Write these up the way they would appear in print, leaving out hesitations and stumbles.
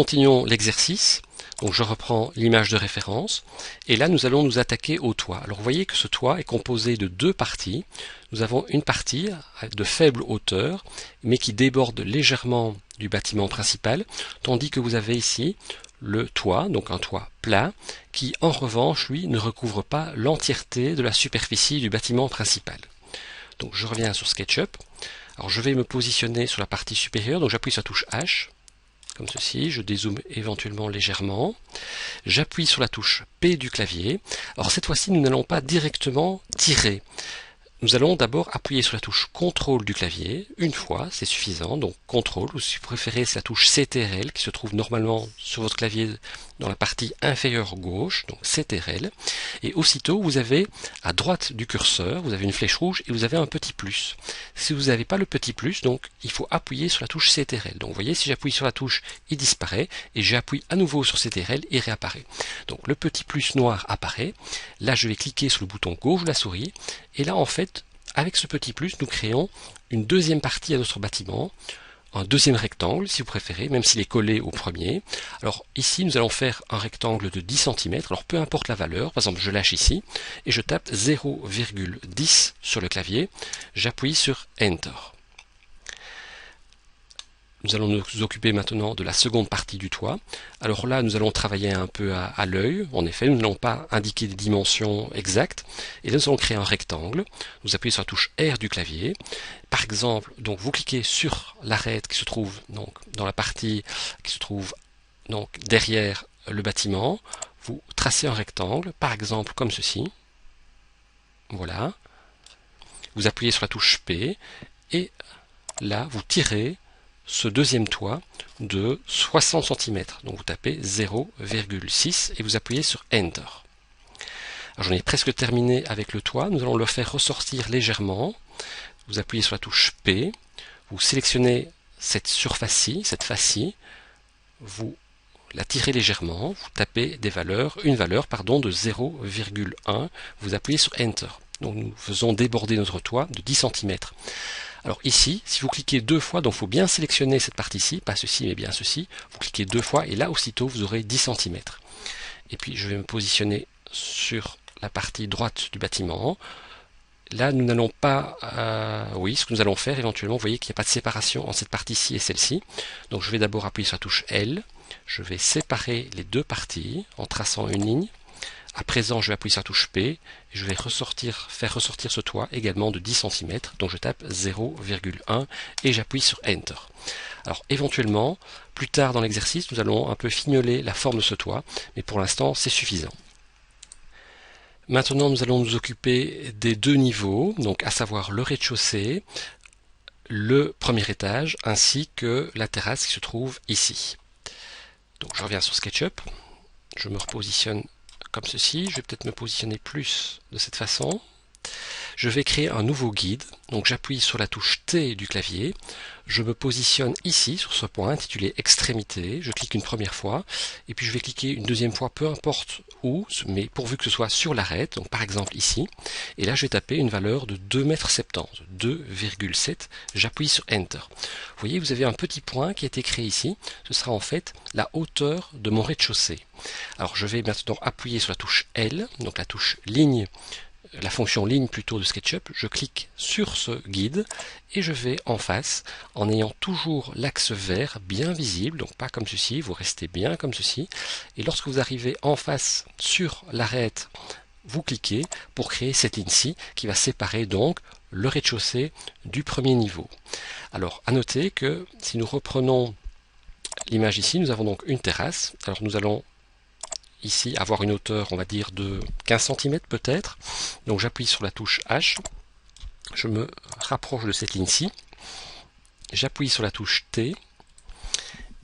continuons l'exercice. Donc je reprends l'image de référence et là nous allons nous attaquer au toit. Alors vous voyez que ce toit est composé de deux parties. Nous avons une partie de faible hauteur mais qui déborde légèrement du bâtiment principal, tandis que vous avez ici le toit, donc un toit plat, qui en revanche lui ne recouvre pas l'entièreté de la superficie du bâtiment principal. Donc je reviens sur SketchUp. Alors je vais me positionner sur la partie supérieure, donc j'appuie sur la touche H. Comme ceci, je dézoome éventuellement légèrement. J'appuie sur la touche P du clavier. Alors cette fois-ci, nous n'allons pas directement tirer. Nous allons d'abord appuyer sur la touche CTRL du clavier, une fois, c'est suffisant, donc CTRL, ou si vous préférez, c'est la touche CTRL qui se trouve normalement sur votre clavier dans la partie inférieure gauche, donc CTRL, et aussitôt vous avez à droite du curseur, vous avez une flèche rouge et vous avez un petit plus. Si vous n'avez pas le petit plus, donc il faut appuyer sur la touche CTRL. Donc vous voyez, si j'appuie sur la touche, il disparaît, et j'appuie à nouveau sur CTRL, il réapparaît. Donc le petit plus noir apparaît, là je vais cliquer sur le bouton gauche de la souris, et là en fait, avec ce petit plus, nous créons une deuxième partie à notre bâtiment, un deuxième rectangle si vous préférez, même s'il est collé au premier. Alors ici nous allons faire un rectangle de 10 cm, alors peu importe la valeur, par exemple je lâche ici, et je tape 0,10 sur le clavier, j'appuie sur Enter. Nous allons nous occuper maintenant de la seconde partie du toit. Alors là, nous allons travailler un peu à l'œil. En effet, nous n'allons pas indiquer des dimensions exactes. Et là, nous allons créer un rectangle. Vous appuyez sur la touche R du clavier. Par exemple, donc vous cliquez sur l'arête qui se trouve donc dans la partie qui se trouve donc derrière le bâtiment. Vous tracez un rectangle, par exemple comme ceci. Voilà. Vous appuyez sur la touche P et là, vous tirez ce deuxième toit de 60 cm. Donc vous tapez 0,6 et vous appuyez sur Enter. J'en ai presque terminé avec le toit. Nous allons le faire ressortir légèrement. Vous appuyez sur la touche P. Vous sélectionnez cette surface-ci, cette face-ci. Vous la tirez légèrement. Vous tapez une valeur de 0,1. Vous appuyez sur Enter. Donc nous faisons déborder notre toit de 10 cm. Alors ici, si vous cliquez deux fois, donc il faut bien sélectionner cette partie-ci, pas ceci mais bien ceci, vous cliquez deux fois et là aussitôt vous aurez 10 cm. Et puis je vais me positionner sur la partie droite du bâtiment. Là nous n'allons pas, oui, ce que nous allons faire éventuellement, vous voyez qu'il n'y a pas de séparation entre cette partie-ci et celle-ci. Donc je vais d'abord appuyer sur la touche L, je vais séparer les deux parties en traçant une ligne. À présent, je vais appuyer sur la touche P et je vais faire ressortir ce toit également de 10 cm. Donc je tape 0,1 et j'appuie sur Enter. Alors éventuellement, plus tard dans l'exercice, nous allons un peu fignoler la forme de ce toit, mais pour l'instant, c'est suffisant. Maintenant, nous allons nous occuper des deux niveaux, donc à savoir le rez-de-chaussée, le premier étage, ainsi que la terrasse qui se trouve ici. Donc je reviens sur SketchUp, je me repositionne comme ceci, je vais peut-être me positionner plus de cette façon. Je vais créer un nouveau guide, donc j'appuie sur la touche T du clavier, je me positionne ici sur ce point intitulé extrémité, je clique une première fois, et puis je vais cliquer une deuxième fois, peu importe où, mais pourvu que ce soit sur l'arête, donc par exemple ici, et là je vais taper une valeur de 2,70 m, 2,7, j'appuie sur Enter. Vous voyez, vous avez un petit point qui a été créé ici, ce sera en fait la hauteur de mon rez-de-chaussée. Alors je vais maintenant appuyer sur la touche L, donc la touche ligne, la fonction ligne plutôt de SketchUp, je clique sur ce guide et je vais en face en ayant toujours l'axe vert bien visible, donc pas comme ceci, vous restez bien comme ceci, et lorsque vous arrivez en face sur l'arête, vous cliquez pour créer cette ligne-ci qui va séparer donc le rez-de-chaussée du premier niveau. Alors à noter que si nous reprenons l'image ici, nous avons donc une terrasse, alors nous allons ici avoir une hauteur on va dire de 15 cm peut-être, donc j'appuie sur la touche H, je me rapproche de cette ligne-ci, j'appuie sur la touche T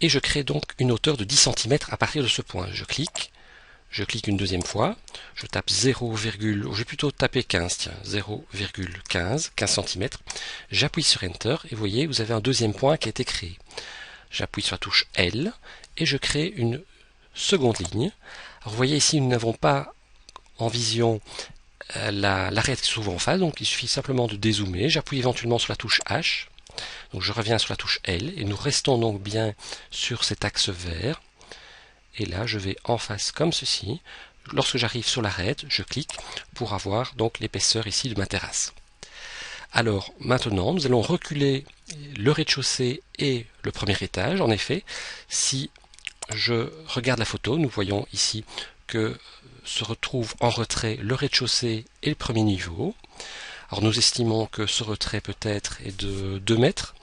et je crée donc une hauteur de 10 cm à partir de ce point. Je clique une deuxième fois, je tape 0, je vais plutôt taper 15, tiens, 0,15 cm, j'appuie sur Enter et vous voyez vous avez un deuxième point qui a été créé. J'appuie sur la touche L et je crée une seconde ligne. Alors vous voyez ici nous n'avons pas en vision l'arête qui se trouve en face, donc il suffit simplement de dézoomer. J'appuie éventuellement sur la touche H, donc je reviens sur la touche L et nous restons donc bien sur cet axe vert. et là je vais en face comme ceci. Lorsque j'arrive sur l'arête, je clique pour avoir donc l'épaisseur ici de ma terrasse. Alors maintenant, nous allons reculer le rez-de-chaussée et le premier étage. En effet, si je regarde la photo, nous voyons ici que se retrouvent en retrait le rez-de-chaussée et le premier niveau. Alors nous estimons que ce retrait peut-être est de 2 mètres.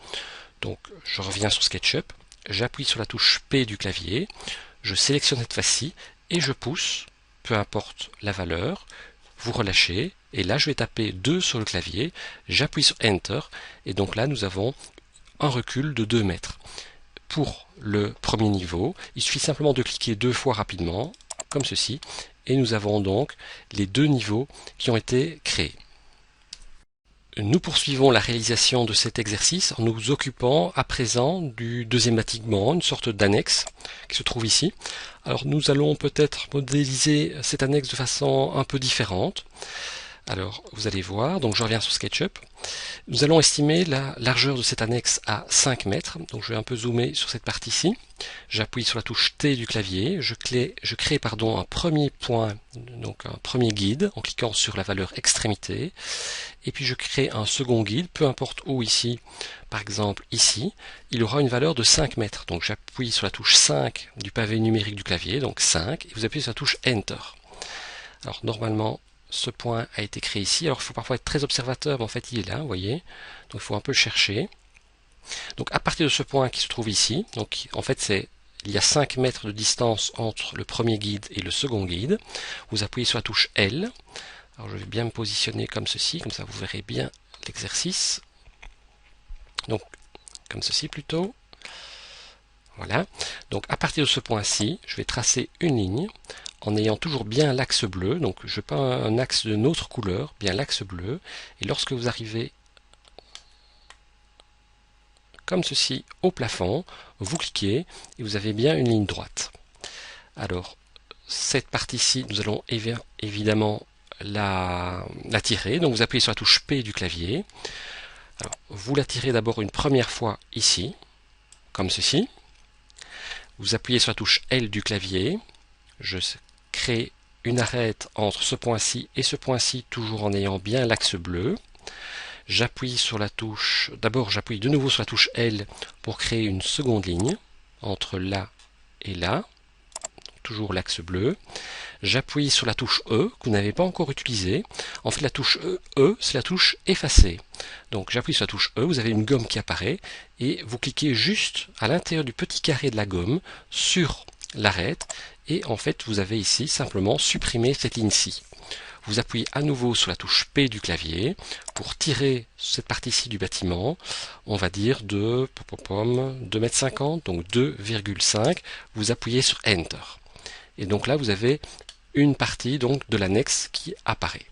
Donc je reviens sur SketchUp, j'appuie sur la touche P du clavier, je sélectionne cette face-ci et je pousse, peu importe la valeur, vous relâchez, et là je vais taper 2 sur le clavier, j'appuie sur Enter, et donc là nous avons un recul de 2 mètres. Pour le premier niveau, il suffit simplement de cliquer 2 fois rapidement, comme ceci, et nous avons donc les 2 niveaux qui ont été créés. Nous poursuivons la réalisation de cet exercice en nous occupant à présent du deuxième bâtiment, une sorte d'annexe qui se trouve ici. Alors nous allons peut-être modéliser cette annexe de façon un peu différente. Alors vous allez voir, donc je reviens sur SketchUp. Nous allons estimer la largeur de cette annexe à 5 mètres. Donc je vais un peu zoomer sur cette partie-ci. J'appuie sur la touche T du clavier, je crée un premier point, donc un premier guide en cliquant sur la valeur extrémité. Et puis je crée un second guide, peu importe où ici, par exemple ici, il aura une valeur de 5 mètres. Donc j'appuie sur la touche 5 du pavé numérique du clavier, donc 5, et vous appuyez sur la touche Enter. Alors normalement, ce point a été créé ici. Alors il faut parfois être très observateur, mais en fait il est là, vous voyez. Donc il faut un peu le chercher. Donc à partir de ce point qui se trouve ici, donc en fait il y a 5 mètres de distance entre le premier guide et le second guide. Vous appuyez sur la touche L. Alors je vais bien me positionner comme ceci, comme ça vous verrez bien l'exercice. Donc comme ceci plutôt. Voilà. Donc à partir de ce point-ci, je vais tracer une ligne en ayant toujours bien l'axe bleu. Donc je ne veux pas un axe d'une autre couleur, bien l'axe bleu. Et lorsque vous arrivez comme ceci au plafond, vous cliquez et vous avez bien une ligne droite. Alors cette partie-ci, nous allons évidemment la tirer. Donc vous appuyez sur la touche P du clavier. Alors, vous la tirez d'abord une première fois ici, comme ceci. Vous appuyez sur la touche L du clavier. Je crée une arête entre ce point-ci et ce point-ci, toujours en ayant bien l'axe bleu. J'appuie sur la touche, d'abord j'appuie de nouveau sur la touche L pour créer une seconde ligne entre là et là, toujours l'axe bleu. J'appuie sur la touche E que vous n'avez pas encore utilisée. En fait la touche E c'est la touche effacer. Donc j'appuie sur la touche E, vous avez une gomme qui apparaît et vous cliquez juste à l'intérieur du petit carré de la gomme sur l'arête et en fait vous avez ici simplement supprimé cette ligne-ci. Vous appuyez à nouveau sur la touche P du clavier pour tirer cette partie-ci du bâtiment, on va dire de 2,50 m, donc 2,5. Vous appuyez sur Enter. Et donc là, vous avez une partie donc de l'annexe qui apparaît.